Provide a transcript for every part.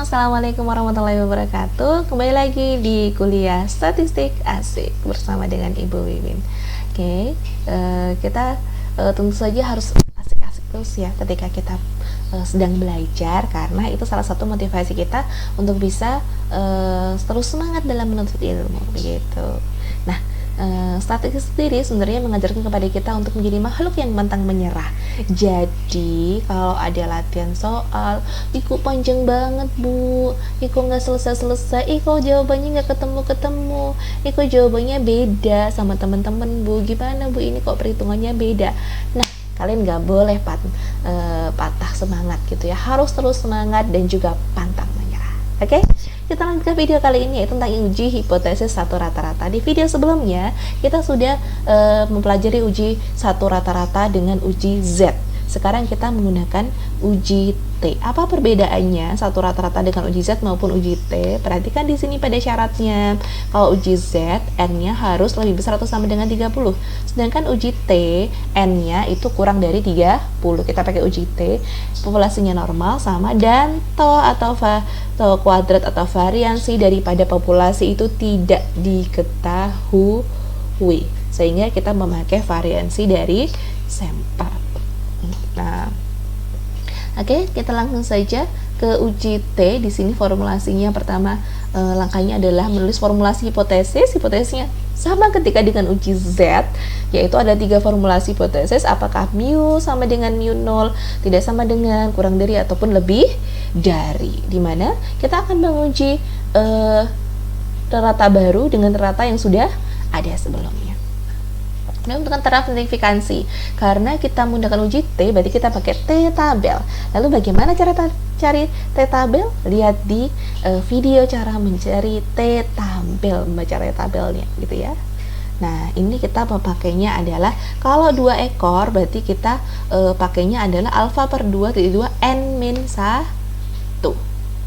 Assalamualaikum warahmatullahi wabarakatuh. Kembali lagi di kuliah statistik asik bersama dengan Ibu Wiwin. Oke, kita tentu saja harus asik-asik terus ya ketika kita sedang belajar, karena itu salah satu motivasi kita untuk bisa terus semangat dalam menuntut ilmu begitu. Nah, statistik sendiri sebenarnya mengajarkan kepada kita untuk menjadi makhluk yang pantang menyerah. Jadi kalau ada latihan soal, iko panjang banget bu, iko nggak selesai-selesai, iko jawabannya nggak ketemu-ketemu, iko jawabannya beda sama teman-teman bu, gimana bu ini kok perhitungannya beda. Nah, kalian nggak boleh patah semangat gitu ya, harus terus semangat dan juga pantang menyerah. Oke? Kita lanjut ke video kali ini, yaitu tentang uji hipotesis satu rata-rata. Di video sebelumnya kita sudah mempelajari uji satu rata-rata dengan uji Z. Sekarang kita menggunakan uji T. Apa perbedaannya satu rata-rata dengan uji Z maupun uji T? Perhatikan di sini pada syaratnya. Kalau uji Z, N-nya harus lebih besar atau sama dengan 30. Sedangkan uji T, N-nya itu kurang dari 30. Kita pakai uji T, populasinya normal sama, dan to atau kuadrat atau variansi daripada populasi itu tidak diketahui. Sehingga kita memakai variansi dari sampel. Nah, oke, kita langsung saja ke uji T. Di sini formulasinya pertama, langkahnya adalah menulis formulasi hipotesis. Hipotesisnya sama ketika dengan uji Z, yaitu ada 3 formulasi hipotesis. Apakah mu sama dengan mu 0, tidak sama dengan, kurang dari, ataupun lebih dari. Dimana kita akan menguji rata baru dengan rata yang sudah ada sebelumnya. Nah, untuk taraf simplifikasi, karena kita menggunakan uji T, berarti kita pakai T-tabel. Lalu bagaimana cara cari T-tabel? Lihat di video cara mencari T-tabel, membaca T-tabelnya gitu ya. Nah, ini kita memakainya adalah kalau 2 ekor, berarti kita pakainya adalah alfa per 2 N-1.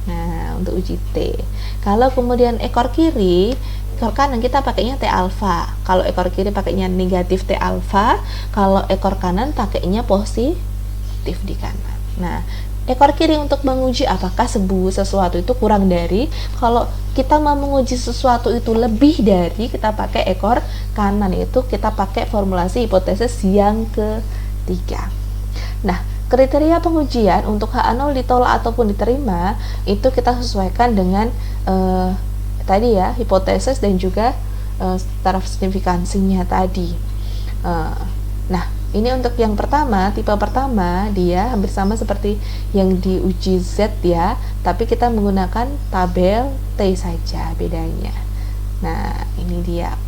Nah, untuk uji T. Kalau kemudian ekor kiri, ekor kanan kita pakainya T alfa. Kalau ekor kiri pakainya negatif T alfa, kalau ekor kanan pakainya positif di kanan. Nah, ekor kiri untuk menguji apakah sesuatu itu kurang dari. Kalau kita mau menguji sesuatu itu lebih dari, kita pakai ekor kanan, yaitu kita pakai formulasi hipotesis yang ketiga. Nah, kriteria pengujian untuk H0 ditolak ataupun diterima itu kita sesuaikan dengan tadi ya, hipotesis dan juga taraf signifikansinya tadi. Nah, ini untuk yang pertama, tipe pertama, dia hampir sama seperti yang di uji Z ya, tapi kita menggunakan tabel T saja bedanya. Nah, ini dia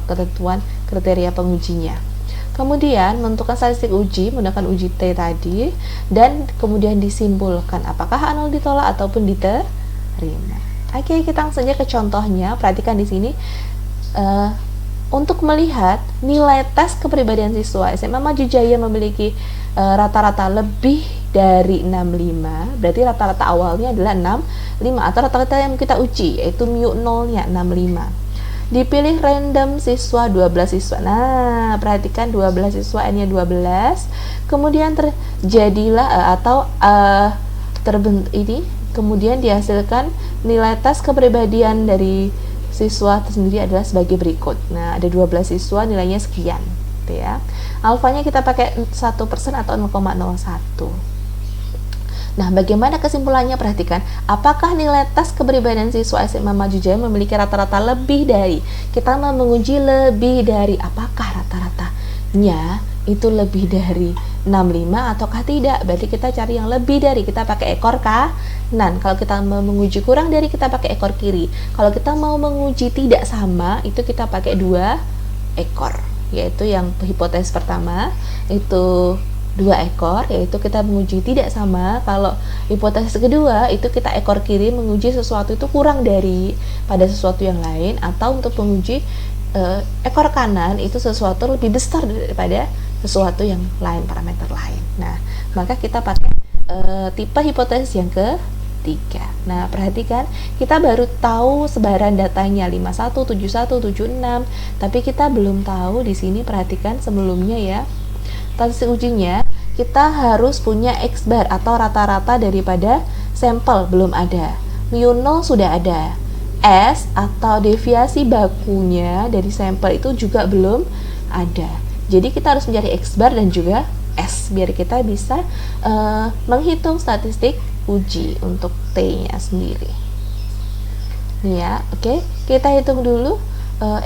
ketentuan kriteria pengujinya. Kemudian menentukan statistik uji menggunakan uji T tadi, dan kemudian disimpulkan apakah H0 ditolak ataupun diterima. Oke, kita langsung saja ke contohnya. Perhatikan di sini, untuk melihat nilai tes kepribadian siswa SMA Maju Jaya memiliki rata-rata lebih dari 65, berarti rata-rata awalnya adalah 65 atau rata-rata yang kita uji, yaitu mu 0-nya 65. Dipilih random siswa 12 siswa. Nah, perhatikan 12 siswa, N-nya 12. Kemudian terjadilah terbentuk ini, kemudian dihasilkan nilai tes kepribadian dari siswa tersendiri adalah sebagai berikut. Nah, ada 12 siswa, nilainya sekian gitu ya. Alfanya kita pakai 1% atau 0,01. Nah, bagaimana kesimpulannya? Perhatikan, apakah nilai tes kepribadian siswa SMA Maju Jaya memiliki rata-rata lebih dari? Kita mau menguji lebih dari, apakah rata-ratanya itu lebih dari 65 ataukah tidak? Berarti kita cari yang lebih dari, kita pakai ekor kanan. Kalau kita mau menguji kurang dari, kita pakai ekor kiri. Kalau kita mau menguji tidak sama, itu kita pakai 2 ekor, yaitu yang hipotesis pertama itu 2 ekor, yaitu kita menguji tidak sama. Kalau hipotesis kedua itu kita ekor kiri menguji sesuatu itu kurang dari pada sesuatu yang lain, atau untuk menguji ekor kanan itu sesuatu lebih besar daripada sesuatu yang lain, parameter lain. Nah, maka kita pakai tipe hipotesis yang ketiga. Nah, perhatikan, kita baru tahu sebaran datanya 51, 71, 76, tapi kita belum tahu di sini. Perhatikan sebelumnya ya, statistik ujinya kita harus punya X bar atau rata-rata daripada sampel, belum ada. mu 0 sudah ada. S atau deviasi bakunya dari sampel itu juga belum ada. Jadi kita harus mencari X bar dan juga S biar kita bisa menghitung statistik uji untuk T-nya sendiri. Nih ya, oke. Kita hitung dulu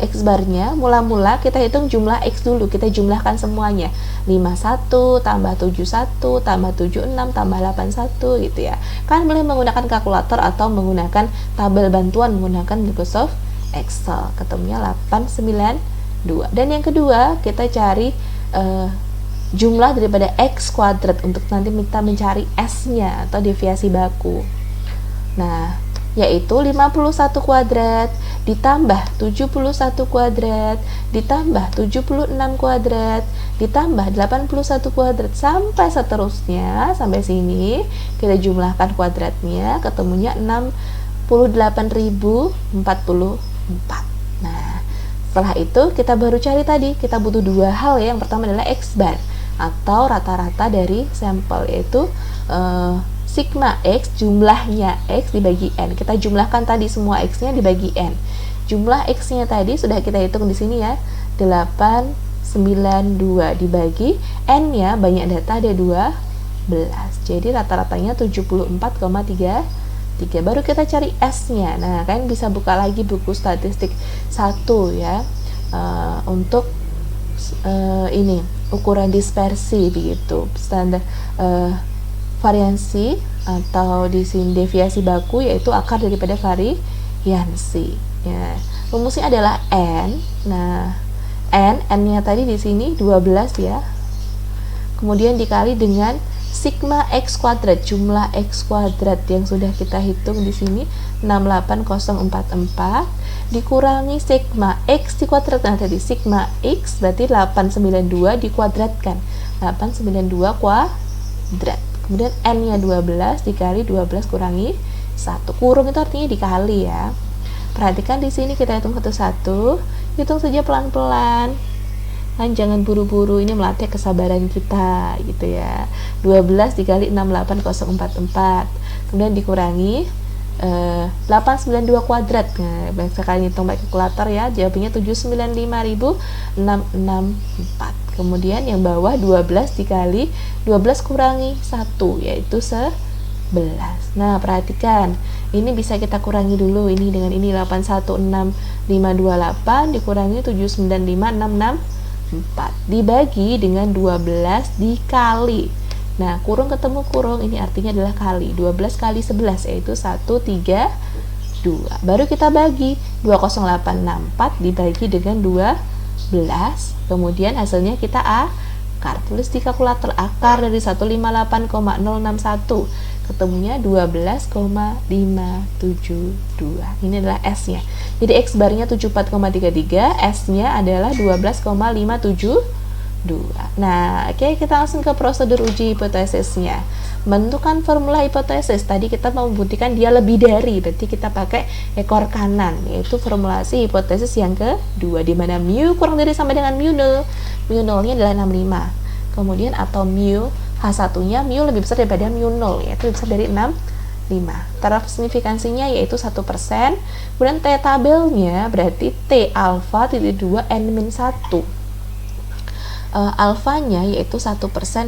X barnya. Mula-mula kita hitung jumlah X dulu, kita jumlahkan semuanya. 51 tambah 71 tambah 76 tambah 81 gitu ya. Kan boleh menggunakan kalkulator atau menggunakan tabel bantuan menggunakan Microsoft Excel. Ketemunya 892. Dan yang kedua, kita cari jumlah daripada X kuadrat untuk nanti kita mencari S-nya atau deviasi baku. Nah, yaitu 51 kuadrat ditambah 71 kuadrat ditambah 76 kuadrat ditambah 81 kuadrat sampai seterusnya. Sampai sini kita jumlahkan kuadratnya, ketemunya 68.044. Nah, setelah itu kita baru cari tadi, kita butuh dua hal ya. Yang pertama adalah X bar atau rata-rata dari sampel, yaitu sigma X, jumlahnya X dibagi N. Kita jumlahkan tadi semua X-nya dibagi N. Jumlah X-nya tadi sudah kita hitung di sini ya, 892 dibagi N-nya banyak data ada 12. Jadi rata-ratanya 74,33. Baru kita cari S-nya. Nah, kalian bisa buka lagi buku statistik 1 ya, untuk ini ukuran dispersi begitu, standar variansi atau di sini deviasi baku, yaitu akar daripada variansi ya. Rumusnya adalah N. Nah, N-nya tadi di sini 12 ya. Kemudian dikali dengan sigma X kuadrat, jumlah X kuadrat yang sudah kita hitung di sini 68044 dikurangi sigma X dikuadrat. Nah, tadi sigma X berarti 892 dikuadratkan, 892 kuadrat. Kemudian N-nya 12 dikali 12 kurangi 1. Kurung itu artinya dikali ya. Perhatikan di sini kita hitung satu-satu, hitung saja pelan-pelan. Kan jangan buru-buru, ini melatih kesabaran kita gitu ya. 12 dikali 68044. Kemudian dikurangi 892 kuadrat. Nah, bisa kalian hitung pakai kalkulator ya. Jawabannya 795.664. Kemudian yang bawah 12 dikali 12 kurangi 1, yaitu 11. Nah, perhatikan. Ini bisa kita kurangi dulu ini dengan ini, 816528 dikurangi 795.664 dibagi dengan 12 dikali. Nah, kurung ketemu kurung, ini artinya adalah kali. 12 kali 11 yaitu 132. Baru kita bagi 20864 dibagi dengan 12. Kemudian hasilnya kita akar. Tulis di kalkulator akar dari 158,061. Ketemunya 12,572. Ini adalah S-nya. Jadi X barnya 74,33, S-nya adalah 12,572. Nah, oke, kita langsung ke prosedur uji hipotesisnya. Menentukan formula hipotesis. Tadi kita mau membuktikan dia lebih dari, berarti kita pakai ekor kanan, yaitu formulasi hipotesis yang kedua, di mana mu kurang dari sama dengan mu 0. Mu 0-nya adalah 65. Kemudian atau mu H1-nya mu lebih besar daripada mu 0, yaitu lebih besar dari 65. Taraf signifikansinya yaitu 1%. Kemudian T tabelnya berarti T alfa titik 2 N-1. Alfanya yaitu 1%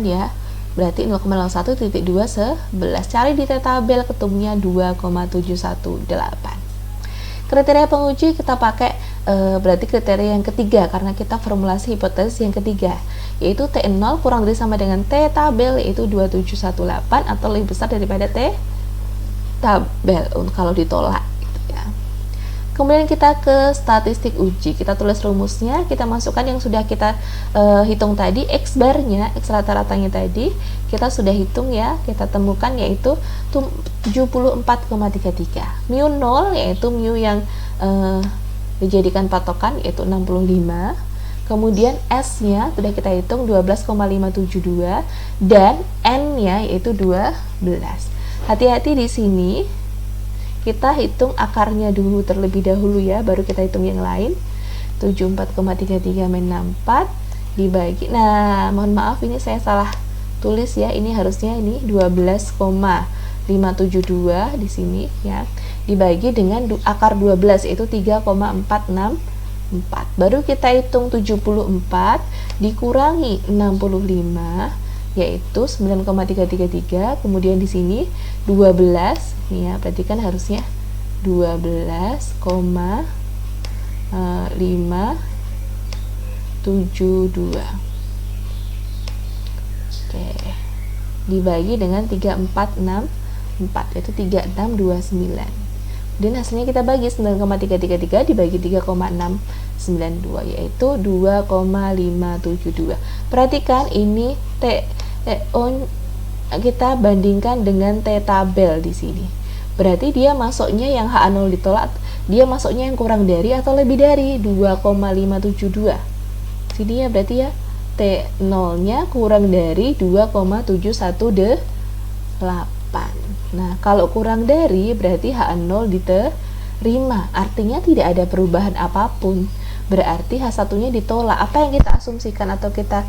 ya, berarti 0,01.2 11. Cari di T tabel, ketemunya 2,718. Kriteria penguji kita pakai berarti kriteria yang ketiga, karena kita formulasi hipotesis yang ketiga, yaitu T0 kurang dari sama dengan T tabel, yaitu 2718 atau lebih besar daripada T tabel kalau ditolak gitu ya. Kemudian kita ke statistik uji, kita tulis rumusnya, kita masukkan yang sudah kita hitung tadi. X barnya, X rata-ratanya tadi kita sudah hitung ya, kita temukan yaitu 74,33. Mu 0 yaitu mu yang dijadikan patokan yaitu 65. Kemudian S-nya sudah kita hitung 12,572 dan N-nya yaitu 12. Hati-hati di sini. Kita hitung akarnya dulu terlebih dahulu ya, baru kita hitung yang lain. 74,33 min 64 dibagi. Nah, mohon maaf ini saya salah tulis ya. Ini harusnya ini 12,5 572 di sini ya, dibagi dengan akar 12 yaitu 3,464. Baru kita hitung 74 dikurangi 65 yaitu 9,333, kemudian di sini 12 nih ya, berarti kan harusnya 12,572. Oke, dibagi dengan 3464 yaitu 3629. Dan hasilnya kita bagi 9,333 dibagi 3,692 yaitu 2,572. Perhatikan ini kita bandingkan dengan T tabel di sini. Berarti dia masuknya yang H0 ditolak, dia masuknya yang kurang dari atau lebih dari 2,572. Sini ya berarti ya T0-nya kurang dari 2,718. Nah, kalau kurang dari berarti H0 diterima. Artinya tidak ada perubahan apapun. Berarti H1-nya ditolak. Apa yang kita asumsikan atau kita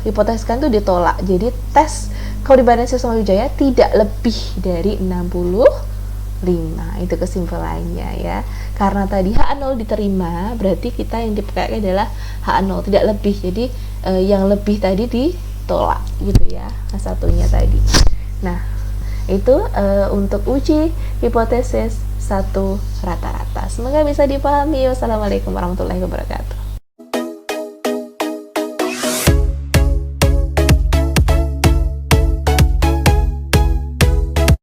hipotesiskan itu ditolak. Jadi tes kalau di Badan Siswa Wijaya tidak lebih dari 65. Itu kesimpulannya ya. Karena tadi H0 diterima, berarti kita yang dipakai adalah H0 tidak lebih. Jadi yang lebih tadi ditolak gitu ya, H1-nya tadi. Nah, itu untuk uji hipotesis 1 rata-rata. Semoga bisa dipahami. Wassalamualaikum warahmatullahi wabarakatuh.